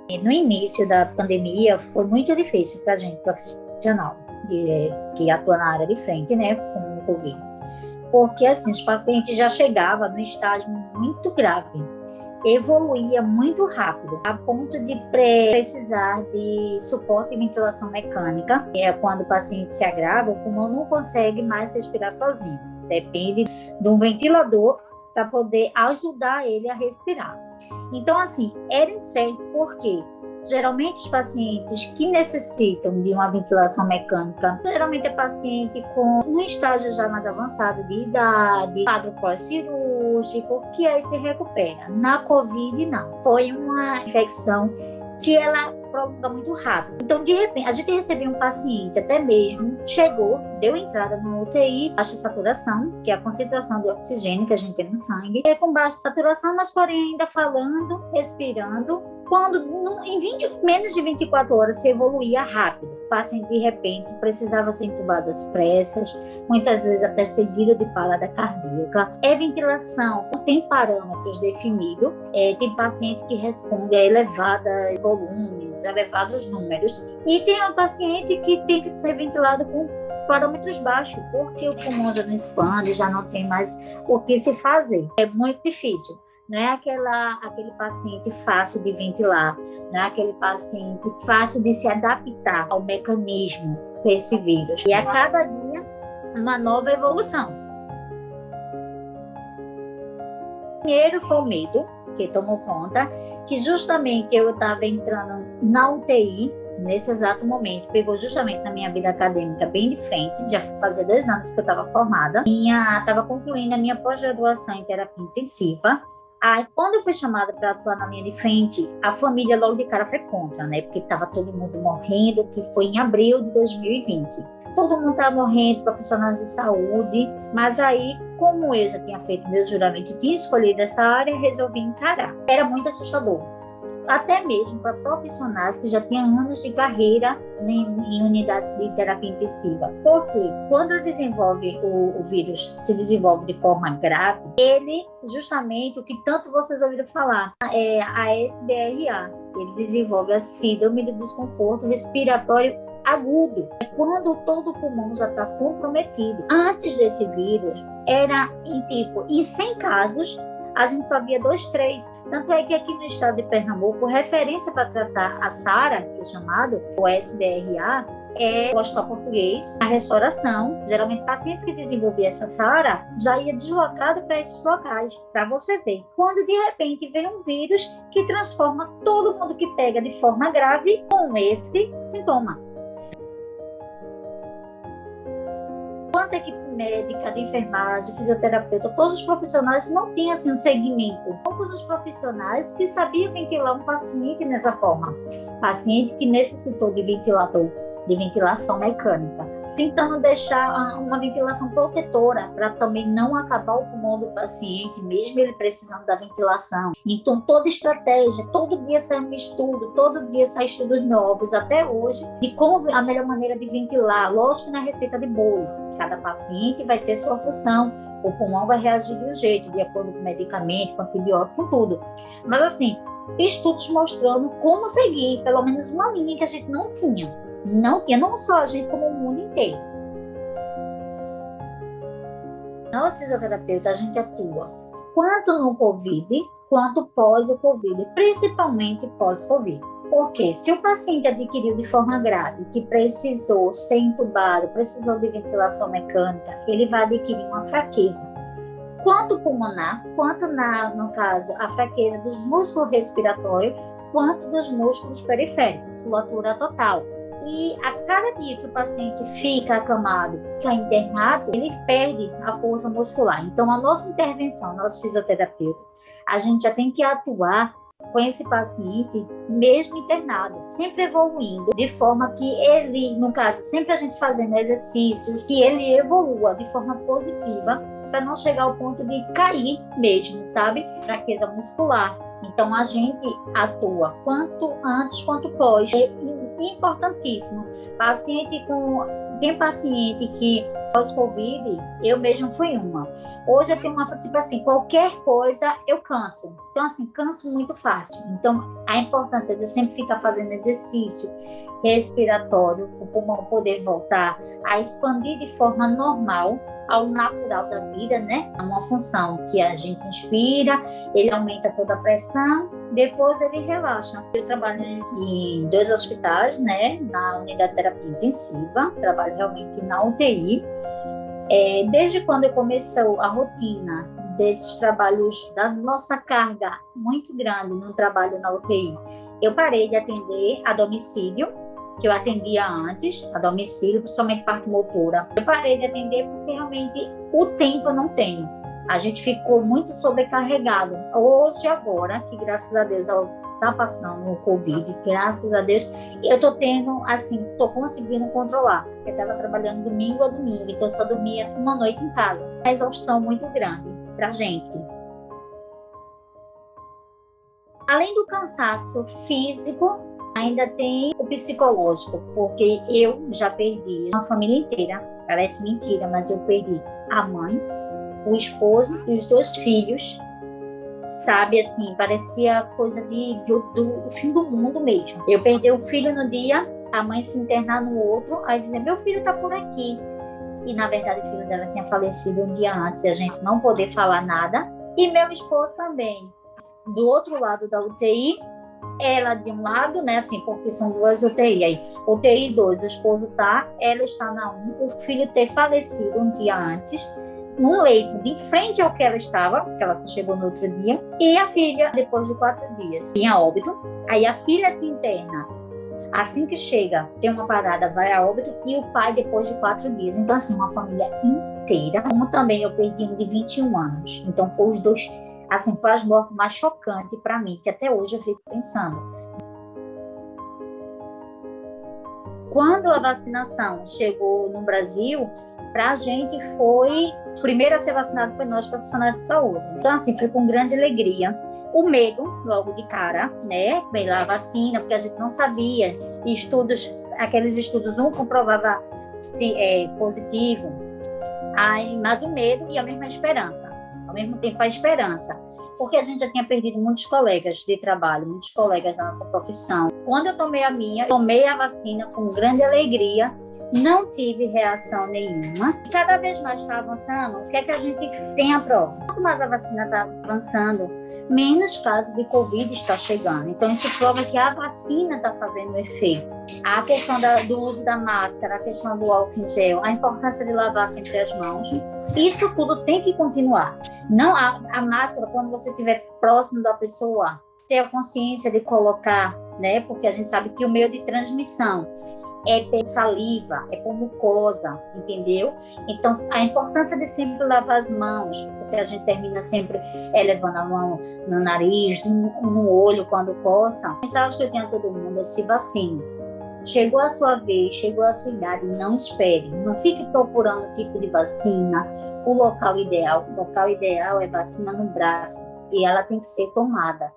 E no início da pandemia foi muito difícil para a gente, profissional, que atua na área de frente, né, com o Covid. Porque, assim, os pacientes já chegavam no estágio muito grave, evoluía muito rápido, a ponto de precisar de suporte e ventilação mecânica, que é quando o paciente se agrava, o pulmão não consegue mais respirar sozinho, depende de um ventilador para poder ajudar ele a respirar. Então, assim, era incerto porque geralmente os pacientes que necessitam de uma ventilação mecânica, geralmente é paciente com um estágio já mais avançado de idade, quadro pós-cirúrgico, que aí se recupera. Na Covid, não. Foi uma infecção que ela prolonga muito rápido. Então, de repente, a gente recebeu um paciente, até mesmo, chegou, deu entrada no UTI, baixa saturação, que é a concentração de oxigênio que a gente tem no sangue, é com baixa saturação, mas porém ainda falando, respirando, quando em menos de 24 horas se evoluía rápido. O paciente, de repente, precisava ser entubado às pressas, muitas vezes até seguido de parada cardíaca. É ventilação, não tem parâmetros definidos. Tem paciente que responde a elevados volumes, elevados números. E tem um paciente que tem que ser ventilado com parâmetros baixos, porque o pulmão já não expande, já não tem mais o que se fazer. É muito difícil. Não é aquele paciente fácil de ventilar, não é aquele paciente fácil de se adaptar ao mecanismo desse vírus. E a cada dia, uma nova evolução. Primeiro foi o medo, que tomou conta, que justamente eu estava entrando na UTI, nesse exato momento, pegou justamente na minha vida acadêmica bem de frente, já fazia 2 anos que eu estava formada, estava concluindo a minha pós-graduação em terapia intensiva. Aí, quando eu fui chamada para atuar na linha de frente, a família logo de cara foi contra, né? Porque estava todo mundo morrendo, que foi em abril de 2020. Todo mundo estava morrendo, profissionais de saúde, mas aí, como eu já tinha feito meu juramento e tinha escolhido essa área, resolvi encarar. Era muito assustador, até mesmo para profissionais que já tinham anos de carreira em unidade de terapia intensiva. Porque quando desenvolve o vírus, se desenvolve de forma grave, ele, justamente, o que tanto vocês ouviram falar, é a SBRA. Ele desenvolve a síndrome do desconforto respiratório agudo. É quando todo o pulmão já está comprometido. Antes desse vírus, era em 100 casos, a gente só via 2, 3. Tanto é que aqui no estado de Pernambuco, referência para tratar a SARA, que é chamado, o SBRA, é o hospital português, a restauração. Geralmente, paciente que desenvolvia essa SARA já ia deslocado para esses locais, para você ver. Quando, de repente, vem um vírus que transforma todo mundo que pega de forma grave com esse sintoma. Quanto equipe médica, de enfermagem, fisioterapeuta, todos os profissionais não tinham assim um segmento. Poucos os profissionais que sabiam ventilar um paciente dessa forma. Paciente que necessitou de ventilador, de ventilação mecânica, tentando deixar uma ventilação protetora para também não acabar o pulmão do paciente, mesmo ele precisando da ventilação. Então, toda estratégia, todo dia sai um estudo, todo dia sai estudos novos, até hoje, de como a melhor maneira de ventilar. Lógico que na receita de bolo, cada paciente vai ter sua função, o pulmão vai reagir de um jeito, de acordo com o medicamento, com antibiótico, com tudo. Mas assim, estudos mostrando como seguir, pelo menos uma linha que a gente não tinha, não só a gente, como o mundo inteiro. Nós, fisioterapeutas, a gente atua quanto no Covid, quanto pós o Covid, principalmente pós-Covid. Porque se o paciente adquiriu de forma grave, que precisou ser entubado, precisou de ventilação mecânica, ele vai adquirir uma fraqueza, quanto pulmonar, quanto no caso, a fraqueza dos músculos respiratórios, quanto dos músculos periféricos, musculatura total. E a cada dia que o paciente fica acamado, fica internado, ele perde a força muscular. Então, a nossa intervenção, nosso fisioterapeuta, a gente já tem que atuar com esse paciente, mesmo internado, sempre evoluindo, de forma que ele, no caso, sempre a gente fazendo exercícios, que ele evolua de forma positiva, para não chegar ao ponto de cair mesmo, sabe? Fraqueza muscular. Então, a gente atua quanto antes quanto pós. importantíssimo. Tem paciente que pós-Covid, eu mesmo fui uma. Hoje eu tenho uma, tipo assim, qualquer coisa eu canso. Então, assim, canso muito fácil. Então, a importância de sempre ficar fazendo exercício respiratório, o pulmão poder voltar a expandir de forma normal, ao natural da vida, né? É uma função que a gente inspira, ele aumenta toda a pressão, depois ele relaxa. Eu trabalho em 2 hospitais, né? Na unidade de terapia intensiva, trabalho realmente na UTI. Desde quando eu comecei a rotina desses trabalhos, da nossa carga muito grande no trabalho na UTI, eu parei de atender a domicílio, que eu atendia antes, a domicílio, principalmente parte motora. Eu parei de atender porque realmente o tempo eu não tenho. A gente ficou muito sobrecarregado. Hoje, agora, que graças a Deus está passando o Covid, graças a Deus, eu estou tendo, assim, estou conseguindo controlar. Eu estava trabalhando domingo a domingo, então eu só dormia uma noite em casa. A exaustão muito grande para a gente. Além do cansaço físico, ainda tem o psicológico, porque eu já perdi uma família inteira. Parece mentira, mas eu perdi a mãe, o esposo e os 2 filhos. Sabe, assim, parecia coisa do fim do mundo mesmo. Eu perdi o filho no dia, a mãe se internar no outro, aí dizia, meu filho tá por aqui. E, na verdade, o filho dela tinha falecido um dia antes e a gente não poder falar nada. E meu esposo também. Do outro lado da UTI, ela de um lado, né, assim, porque são 2 UTI, aí UTI 2, o esposo tá, ela está na 1, o filho ter falecido um dia antes, num leito de frente ao que ela estava, porque ela só chegou no outro dia, e a filha, depois de 4 dias, tinha óbito, aí a filha se interna, assim que chega, tem uma parada, vai a óbito, e o pai depois de 4 dias, então assim, uma família inteira, como também eu perdi um de 21 anos, então foi os 2, assim, foi as mortes mais chocantes para mim, que até hoje eu fico pensando. Quando a vacinação chegou no Brasil, para a gente foi... Primeiro a ser vacinado foi nós, profissionais de saúde. Então, assim, foi com grande alegria. O medo, logo de cara, né? Veio lá a vacina, porque a gente não sabia. Aqueles estudos, um comprovava se positivo, mas o medo e a mesma esperança. Ao mesmo tempo a esperança, porque a gente já tinha perdido muitos colegas de trabalho, muitos colegas da nossa profissão. Quando eu tomei a vacina com grande alegria, não tive reação nenhuma. Cada vez mais está avançando, o que é que a gente tem a prova? Quanto mais a vacina está avançando, menos casos de Covid está chegando. Então, isso prova que a vacina está fazendo efeito. A questão do uso da máscara, a questão do álcool em gel, a importância de lavar sempre as mãos, isso tudo tem que continuar. Não a máscara, quando você estiver próximo da pessoa, ter a consciência de colocar, né? Porque a gente sabe que o meio de transmissão é por saliva, é por mucosa, entendeu? Então, a importância de sempre lavar as mãos, porque a gente termina sempre levando a mão no nariz, no olho, quando coça. A mensagem que eu tenho a todo mundo é: se vacine. Chegou a sua vez, chegou a sua idade, não espere. Não fique procurando o tipo de vacina, o local ideal. O local ideal é vacina no braço, e ela tem que ser tomada.